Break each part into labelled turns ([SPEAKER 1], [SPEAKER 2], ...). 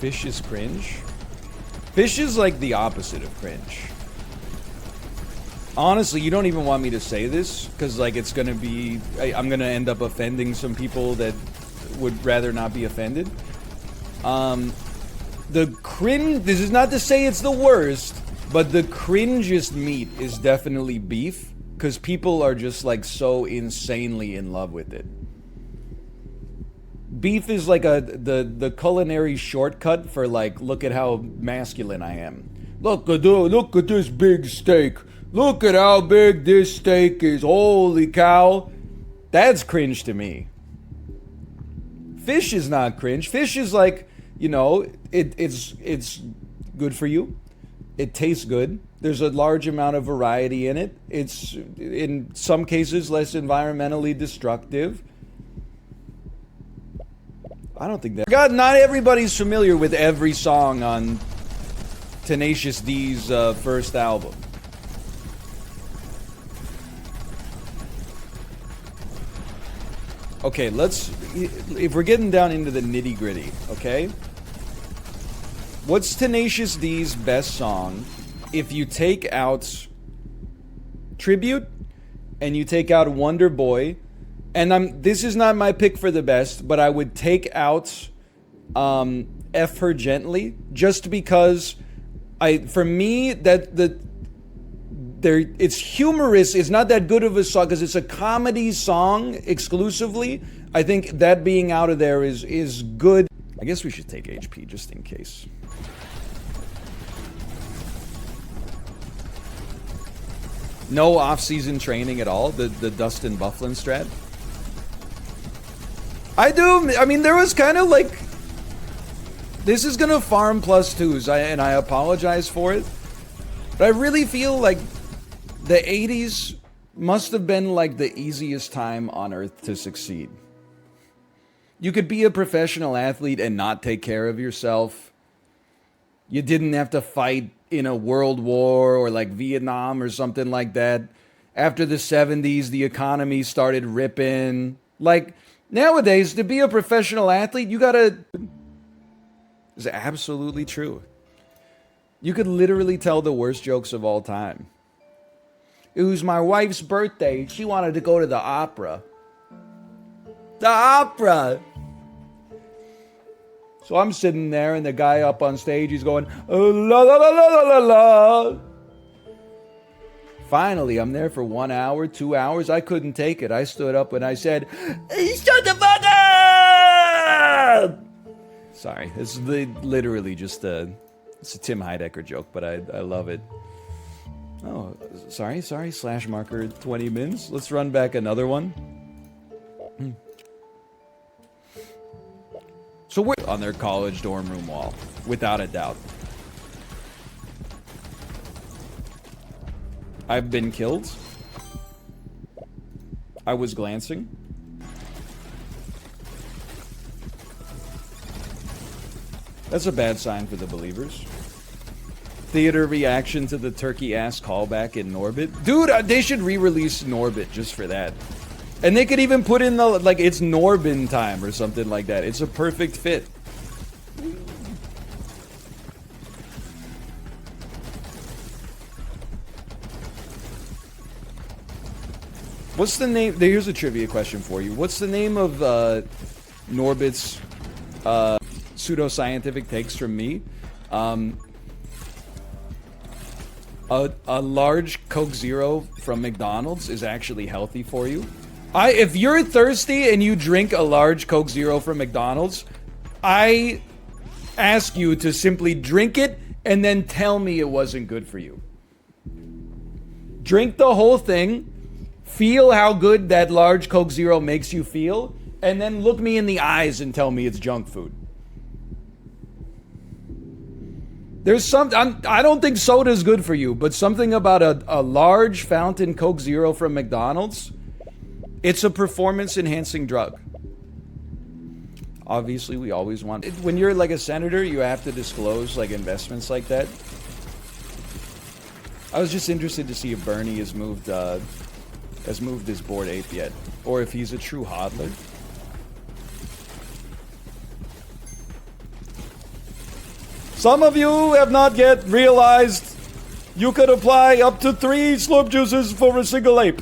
[SPEAKER 1] fish is cringe? Fish is like the opposite of cringe. Honestly, you don't even want me to say this, because like it's gonna be... I'm gonna end up offending some people that would rather not be offended. The cringe... This is not to say it's the worst, but the cringest meat is definitely beef, because people are just like so insanely in love with it. Beef is like the culinary shortcut for like, look at how masculine I am. Look at this big steak. Look at how big this steak is. Holy cow. That's cringe to me. Fish is not cringe. Fish is like, you know, it's good for you. It tastes good. There's a large amount of variety in it. It's, in some cases, less environmentally destructive. I don't think that... God, not everybody's familiar with every song on Tenacious D's first album. Okay, let's... If we're getting down into the nitty-gritty, okay? What's Tenacious D's best song if you take out Tribute and you take out Wonder Boy? And this is not my pick for the best, but I would take out F Her Gently, just because for me it's humorous. It's not that good of a song because it's a comedy song exclusively. I think that being out of there is good. I guess we should take HP just in case. No off-season training at all. The Dustin Bufflin strat. I mean, there was kind of like... This is gonna farm +2s, and I apologize for it. But I really feel like the 80s must have been like the easiest time on Earth to succeed. You could be a professional athlete and not take care of yourself. You didn't have to fight in a world war or like Vietnam or something like that. After the 70s, the economy started ripping. Like, nowadays, to be a professional athlete, you gotta... It's absolutely true. You could literally tell the worst jokes of all time. It was my wife's birthday. She wanted to go to the opera. The opera! So I'm sitting there, and the guy up on stage, he's going, oh, la la la la la la la. Finally, I'm there for 1 hour, 2 hours. I couldn't take it. I stood up and I said, shut the fuck up! Sorry, it's literally just it's a Tim Heidecker joke, but I love it. Oh, sorry, slash marker 20 mins. Let's run back another one. So we're on their college dorm room wall, without a doubt. I've been killed. I was glancing. That's a bad sign for the believers. Theater reaction to the turkey ass callback in Norbit. Dude, they should re-release Norbit just for that. And they could even put in the, like, it's Norbin time or something like that. It's a perfect fit. What's the name? Here's a trivia question for you. What's the name of Norbit's pseudoscientific takes from me? A large Coke Zero from McDonald's is actually healthy for you. If you're thirsty and you drink a large Coke Zero from McDonald's, I ask you to simply drink it and then tell me it wasn't good for you. Drink the whole thing, feel how good that large Coke Zero makes you feel, and then look me in the eyes and tell me it's junk food. There's I don't think soda's good for you, but something about a large fountain Coke Zero from McDonald's, it's a performance-enhancing drug. Obviously, we always want... When you're like a senator, you have to disclose like investments like that. I was just interested to see if Bernie has moved his Bored Ape yet, or if he's a true hodler. Some of you have not yet realized you could apply up to 3 slurp juices for a single ape.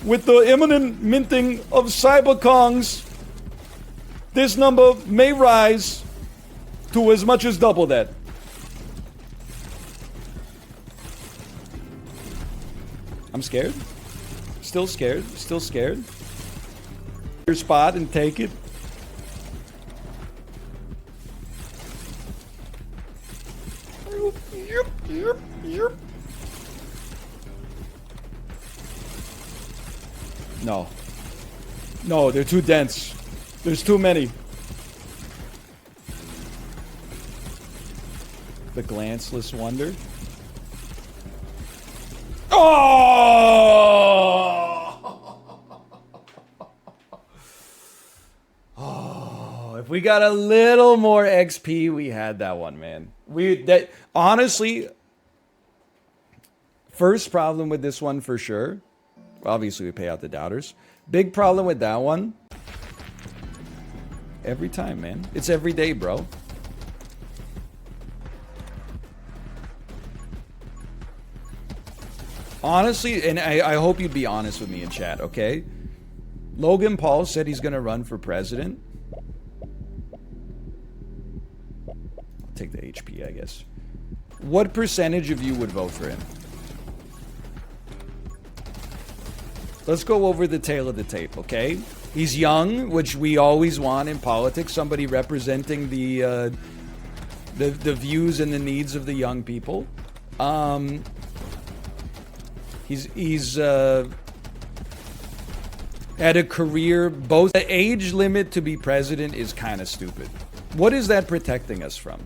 [SPEAKER 1] With the imminent minting of cyber Kongs, this number may rise to as much as double that. I'm scared. Still scared. Still scared. Your spot and take it. Yep. No. No, they're too dense. There's too many. The glanceless wonder. Oh, if we got a little more XP, we had that one, man. Honestly, first problem with this one for sure. Obviously, we pay out the doubters. Big problem with that one. Every time, man. It's every day, bro. Honestly, and I hope you'd be honest with me in chat, okay? Logan Paul said he's going to run for president. I'll take the HP, I guess. What percentage of you would vote for him? Let's go over the tail of the tape, okay? He's young, which we always want in politics. Somebody representing the views and the needs of the young people. He's had a career. Both the age limit to be president is kind of stupid. What is that protecting us from?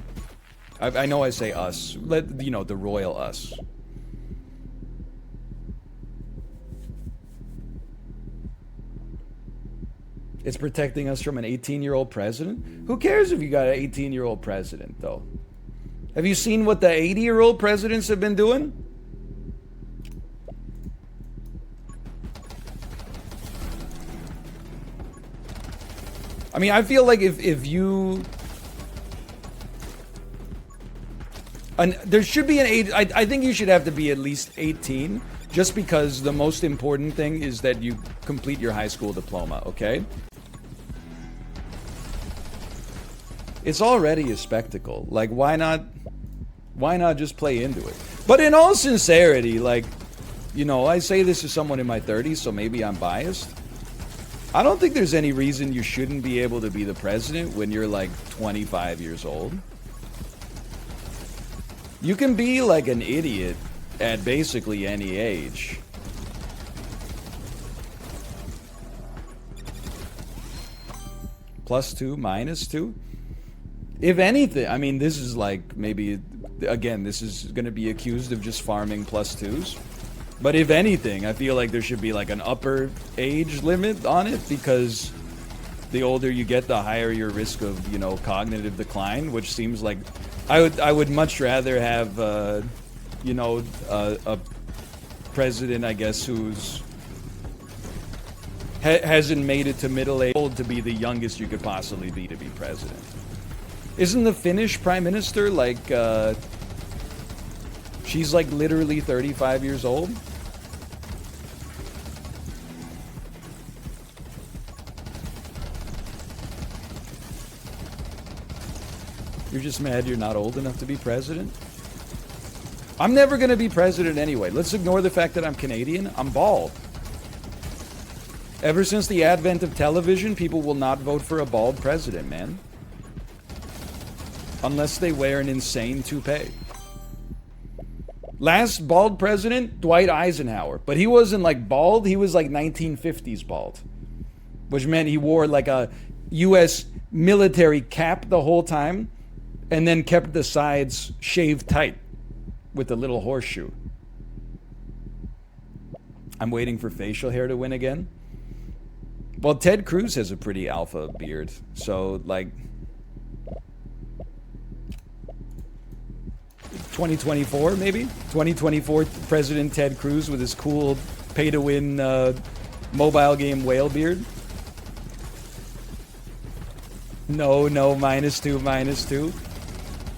[SPEAKER 1] I know I say us. The royal us. It's protecting us from an 18-year-old president? Who cares if you got an 18-year-old president, though? Have you seen what the 80-year-old presidents have been doing? I mean, I feel like if you... there should be an age... I think you should have to be at least 18, just because the most important thing is that you complete your high school diploma, okay? It's already a spectacle. Like, why not just play into it? But in all sincerity, like, I say this as someone in my 30s, so maybe I'm biased. I don't think there's any reason you shouldn't be able to be the president when you're like 25 years old. You can be like an idiot at basically any age. +2, -2. If anything, I mean, this is like maybe, again, this is going to be accused of just farming +2s. But if anything, I feel like there should be like an upper age limit on it, because the older you get, the higher your risk of, cognitive decline, which seems like I would much rather have, a president, I guess, who's hasn't made it to middle age to be the youngest you could possibly be to be president. Isn't the Finnish prime minister like, she's like literally 35 years old? You're just mad you're not old enough to be president? I'm never going to be president anyway. Let's ignore the fact that I'm Canadian. I'm bald. Ever since the advent of television, people will not vote for a bald president, man. Unless they wear an insane toupee. Last bald president, Dwight Eisenhower. But he wasn't like bald, he was like 1950s bald. Which meant he wore like a US military cap the whole time, and then kept the sides shaved tight with a little horseshoe. I'm waiting for facial hair to win again. Well, Ted Cruz has a pretty alpha beard, so like 2024 maybe? 2024 President Ted Cruz with his cool pay-to-win mobile game whale beard. No, no, -2, -2.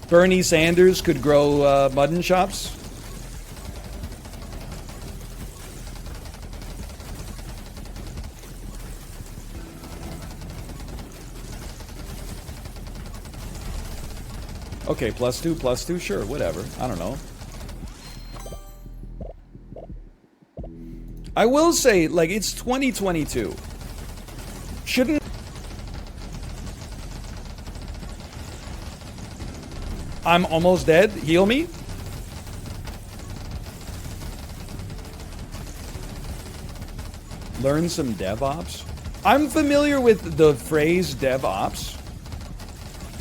[SPEAKER 1] Bernie Sanders could grow mutton chops. Okay, +2, sure, whatever. I don't know. I will say, like, it's 2022. Shouldn't... I'm almost dead. Heal me. Learn some DevOps. I'm familiar with the phrase DevOps,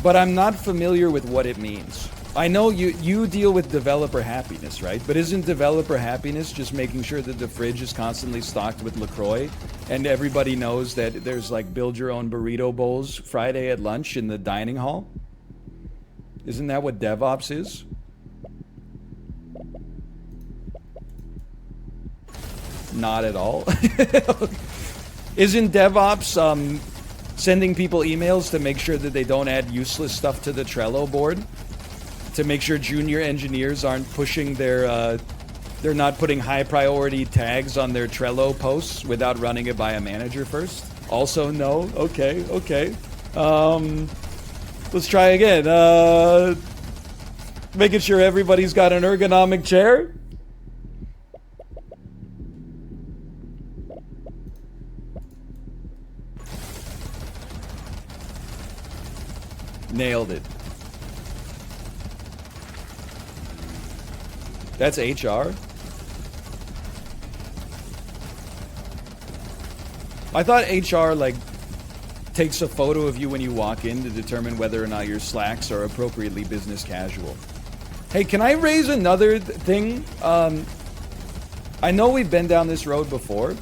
[SPEAKER 1] but I'm not familiar with what it means. I know you deal with developer happiness, right? But isn't developer happiness just making sure that the fridge is constantly stocked with LaCroix and everybody knows that there's like build your own burrito bowls Friday at lunch in the dining hall? Isn't that what DevOps is? Not at all. Isn't DevOps sending people emails to make sure that they don't add useless stuff to the Trello board? To make sure junior engineers aren't pushing their, they're not putting high priority tags on their Trello posts without running it by a manager first? Also no? Okay, okay. Let's try again. Making sure everybody's got an ergonomic chair. Nailed it. That's HR? I thought HR, like, takes a photo of you when you walk in to determine whether or not your slacks are appropriately business casual. Hey, can I raise another thing? I know we've been down this road before.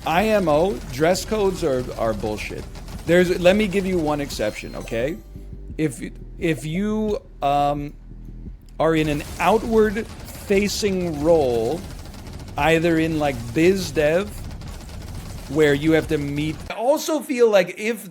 [SPEAKER 1] IMO, dress codes are bullshit. Let me give you one exception, okay? If you are in an outward facing role, either in like biz dev, where you have to meet. I also feel like if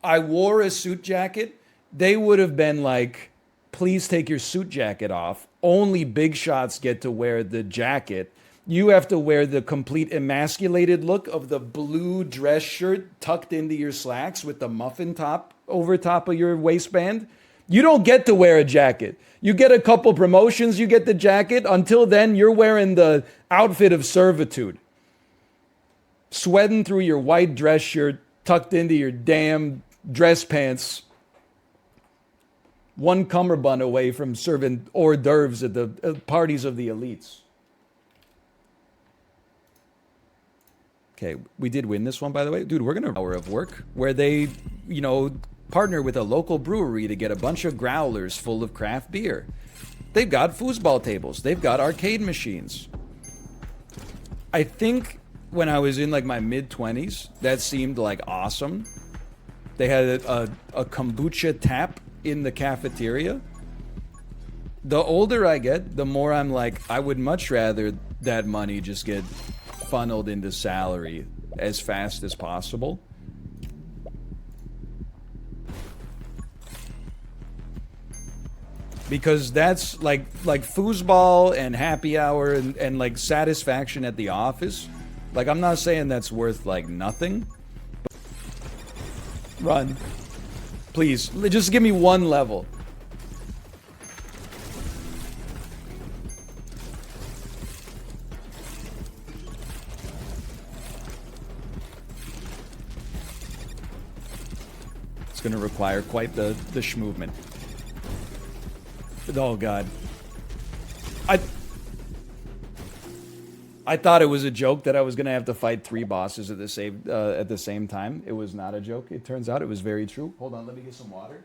[SPEAKER 1] I wore a suit jacket, they would have been like, please take your suit jacket off. Only big shots get to wear the jacket. You have to wear the complete emasculated look of the blue dress shirt tucked into your slacks with the muffin top over top of your waistband. You don't get to wear a jacket. You get a couple promotions, you get the jacket. Until then, you're wearing the outfit of servitude. Sweating through your white dress shirt, tucked into your damn dress pants. One cummerbund away from serving hors d'oeuvres at the parties of the elites. Okay, we did win this one, by the way. Dude, we're gonna hour of work where they, partner with a local brewery to get a bunch of growlers full of craft beer. They've got foosball tables. They've got arcade machines. I think when I was in like my mid-20s, that seemed like awesome. They had a kombucha tap in the cafeteria. The older I get, the more I'm like, I would much rather that money just get funneled into salary as fast as possible. Because that's like foosball and happy hour and like satisfaction at the office. Like, I'm not saying that's worth like nothing. Run. Please, just give me one level. It's gonna require quite the schmovement. Oh god. I thought it was a joke that I was gonna have to fight 3 bosses at the same time. It was not a joke. It turns out it was very true. Hold on, let me get some water.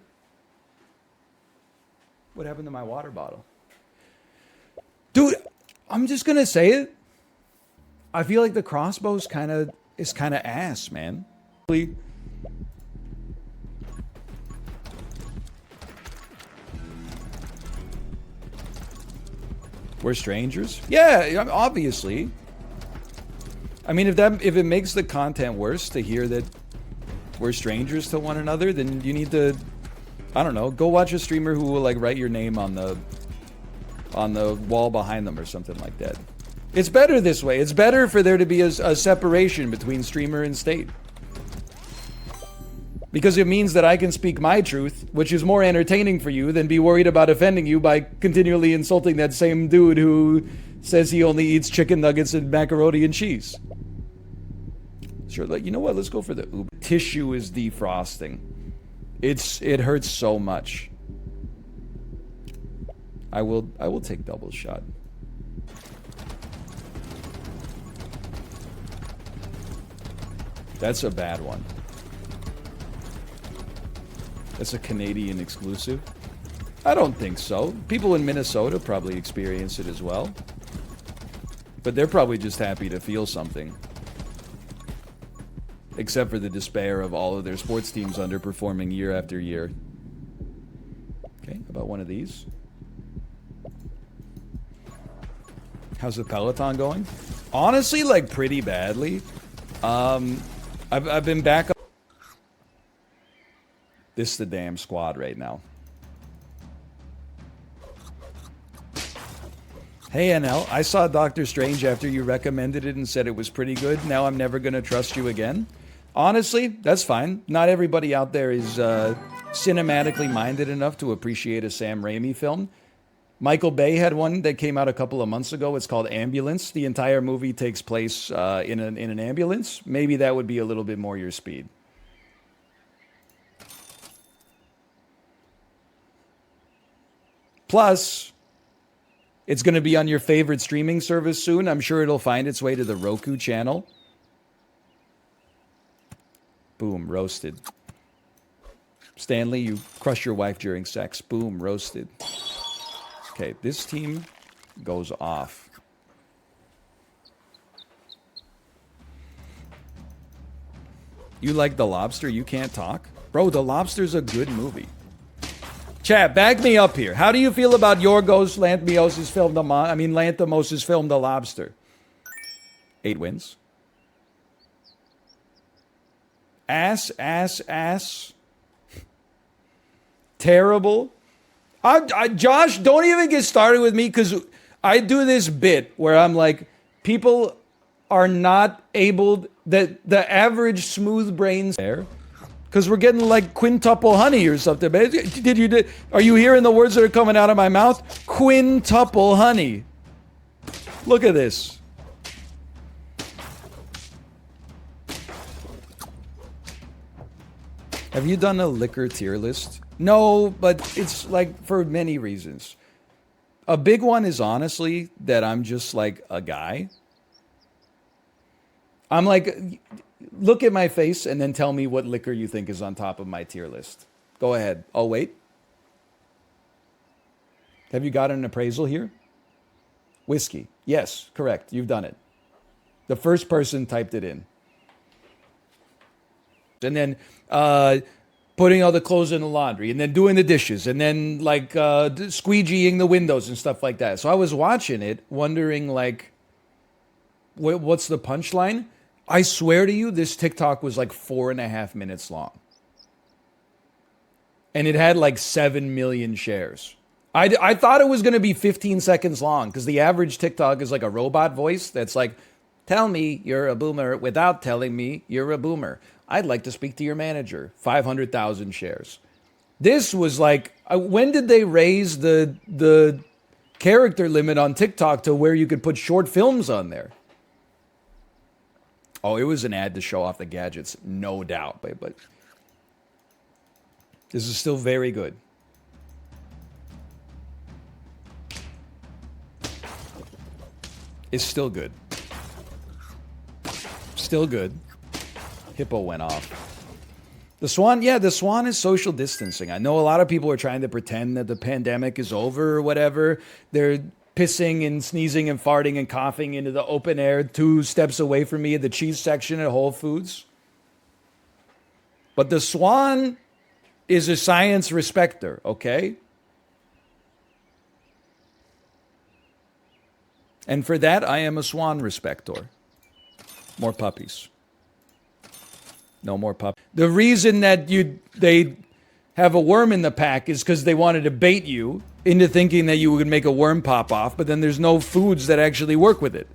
[SPEAKER 1] What happened to my water bottle? Dude, I'm just gonna say it. I feel like the crossbow is kind of ass, man. We're strangers? Yeah, obviously. I mean, if it makes the content worse to hear that we're strangers to one another, then you need to, I don't know, go watch a streamer who will like write your name on the wall behind them or something like that. It's better this way. It's better for there to be a separation between streamer and state. Because it means that I can speak my truth, which is more entertaining for you than be worried about offending you by continually insulting that same dude who says he only eats chicken nuggets and macaroni and cheese. Sure, like, you know what? Let's go for the Uber. Tissue is defrosting. It hurts so much. I will take double shot. That's a bad one. That's a Canadian exclusive. I don't think so. People in Minnesota probably experience it as well. But they're probably just happy to feel something. Except for the despair of all of their sports teams underperforming year after year. Okay, how about one of these? How's the Peloton going? Honestly, like, pretty badly. I've been back up. This is the damn squad right now. Hey NL, I saw Doctor Strange after you recommended it and said it was pretty good. Now I'm never gonna trust you again. Honestly, that's fine. Not everybody out there is cinematically minded enough to appreciate a Sam Raimi film. Michael Bay had one that came out a couple of months ago. It's called Ambulance. The entire movie takes place in an ambulance. Maybe that would be a little bit more your speed. Plus, it's going to be on your favorite streaming service soon. I'm sure it'll find its way to the Roku channel. Boom, roasted. Stanley, you crush your wife during sex. Boom, roasted. Okay, this team goes off. You like The Lobster? You can't talk? Bro, The Lobster's a good movie. Chat, back me up here. How do you feel about Yorgos Lanthimos' film, Lanthimos' film, The Lobster? 8 wins. Ass. Terrible. Josh, don't even get started with me, because I do this bit where I'm like, people are not able, the average smooth brains there, because we're getting like quintuple honey or something. Are you hearing the words that are coming out of my mouth? Quintuple honey. Look at this. Have you done a liquor tier list? No, but it's like for many reasons. A big one is honestly that I'm just like a guy. I'm like, look at my face and then tell me what liquor you think is on top of my tier list. Go ahead. I'll wait. Have you got an appraisal here? Whiskey. Yes, correct. You've done it. The first person typed it in. And then putting all the clothes in the laundry, and then doing the dishes, and then like squeegeeing the windows and stuff like that. So I was watching it, wondering like, what's the punchline? I swear to you, this TikTok was like 4.5 minutes long. And it had like 7 million shares. I thought it was going to be 15 seconds long, because the average TikTok is like a robot voice that's like, tell me you're a boomer without telling me you're a boomer. I'd like to speak to your manager. 500,000 shares. This was like, when did they raise the character limit on TikTok to where you could put short films on there? Oh, it was an ad to show off the gadgets, no doubt. But this is still very good. It's still good. Still good. Hippo went off. The Swan, yeah, the Swan is social distancing. I know a lot of people are trying to pretend that the pandemic is over or whatever. They're pissing and sneezing and farting and coughing into the open air 2 steps away from me at the cheese section at Whole Foods. But the Swan is a science respecter, okay? And for that, I am a Swan respector. More puppies. No more pup. The reason that they have a worm in the pack is because they wanted to bait you into thinking that you would make a worm pop off, but then there's no foods that actually work with it.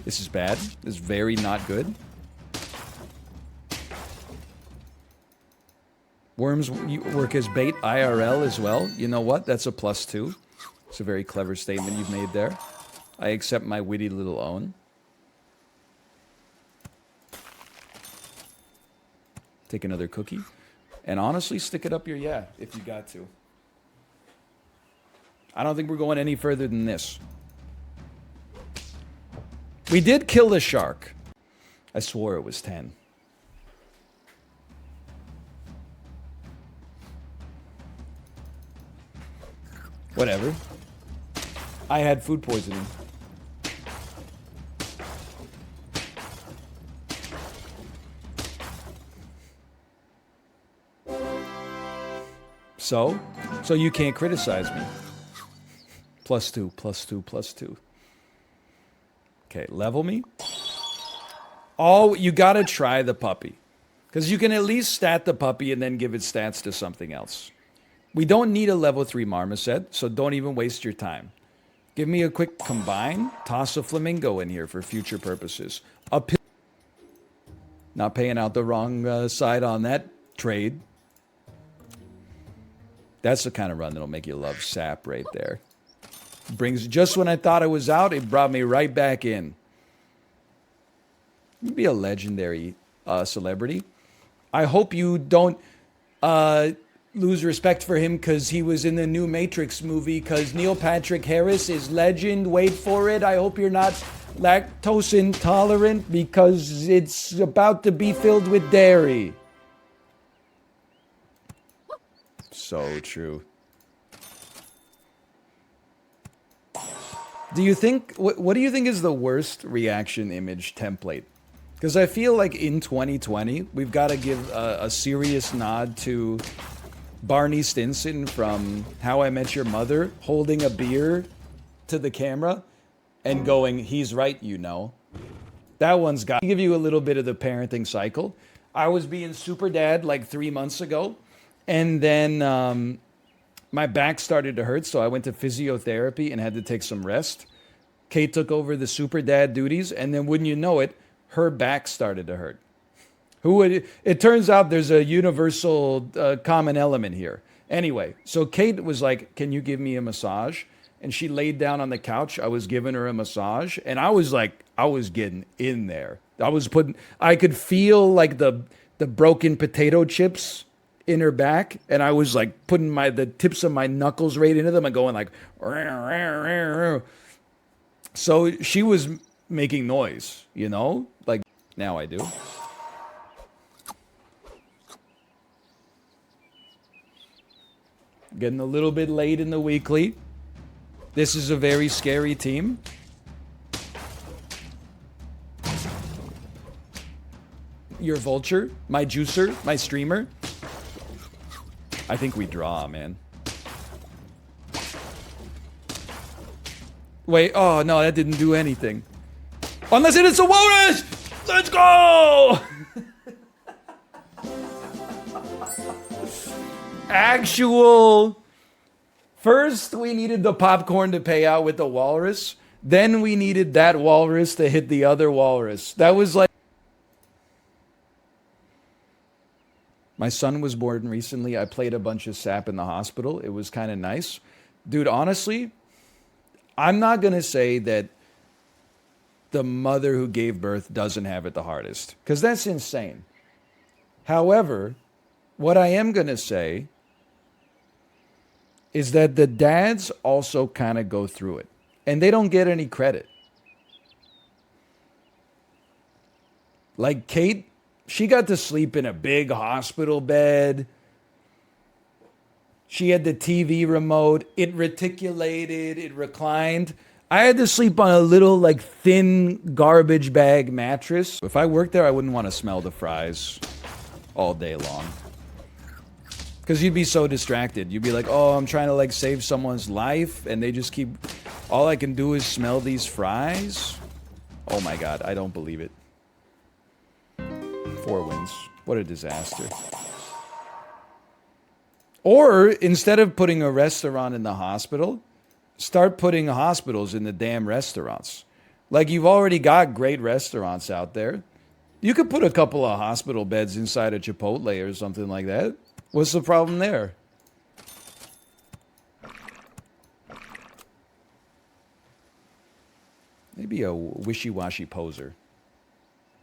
[SPEAKER 1] This is bad. This is very not good. Worms work as bait IRL as well. You know what? That's a +2. It's a very clever statement you've made there. I accept my witty little own. Take another cookie. And honestly, stick it up your yeah if you got to. I don't think we're going any further than this. We did kill the shark. I swore it was 10. Whatever. I had food poisoning. So you can't criticize me. +2, +2, +2. Okay, level me. Oh, you gotta try the puppy. Because you can at least stat the puppy and then give it stats to something else. We don't need a level 3 marmoset, so don't even waste your time. Give me a quick combine. Toss a flamingo in here for future purposes. Not paying out the wrong side on that trade. That's the kind of run that'll make you love sap right there. Brings just when I thought I was out, it brought me right back in. You'd be a legendary celebrity. I hope you don't lose respect for him because he was in the new Matrix movie, because Neil Patrick Harris is legend. Wait for it. I hope you're not lactose intolerant because it's about to be filled with dairy. So true. Do you think, what do you think is the worst reaction image template? Because I feel like in 2020, we've got to give a serious nod to Barney Stinson from How I Met Your Mother, holding a beer to the camera and going, he's right, you know. That one's got to give you a little bit of the parenting cycle. I was being super dad like 3 months ago, and then my back started to hurt, so I went to physiotherapy and had to take some rest. Kate took over the super dad duties, and then wouldn't you know it, her back started to hurt. It turns out there's a universal common element here. Anyway, so Kate was like, can you give me a massage? And she laid down on the couch. I was giving her a massage, and I was like, I was getting in there. I could feel like the broken potato chips in her back, and I was like putting the tips of my knuckles right into them and going like, rah, rah, rah, rah. So she was making noise, you know? Like, now I do. Getting a little bit late in the weekly. This is a very scary team. Your vulture, my juicer, my streamer. I think we draw, man. Wait, oh no, that didn't do anything. Unless it is a walrus! Let's go! Actual. First, we needed the popcorn to pay out with the walrus. Then we needed that walrus to hit the other walrus. That was like... My son was born recently. I played a bunch of sap in the hospital. It was kind of nice. Dude, honestly, I'm not going to say that the mother who gave birth doesn't have it the hardest, because that's insane. However, what I am going to say is that the dads also kind of go through it, and they don't get any credit. Like Kate, she got to sleep in a big hospital bed. She had the TV remote. It reticulated. It reclined. I had to sleep on a little, like, thin garbage bag mattress. If I worked there, I wouldn't want to smell the fries all day long. Because you'd be so distracted. You'd be like, oh, I'm trying to, like, save someone's life. And they just keep... All I can do is smell these fries Oh my god, I don't believe it. 4 wins. What a disaster. Or, instead of putting a restaurant in the hospital, start putting hospitals in the damn restaurants. Like, you've already got great restaurants out there. You could put a couple of hospital beds inside a Chipotle or something like that. What's the problem there? Maybe a wishy-washy poser.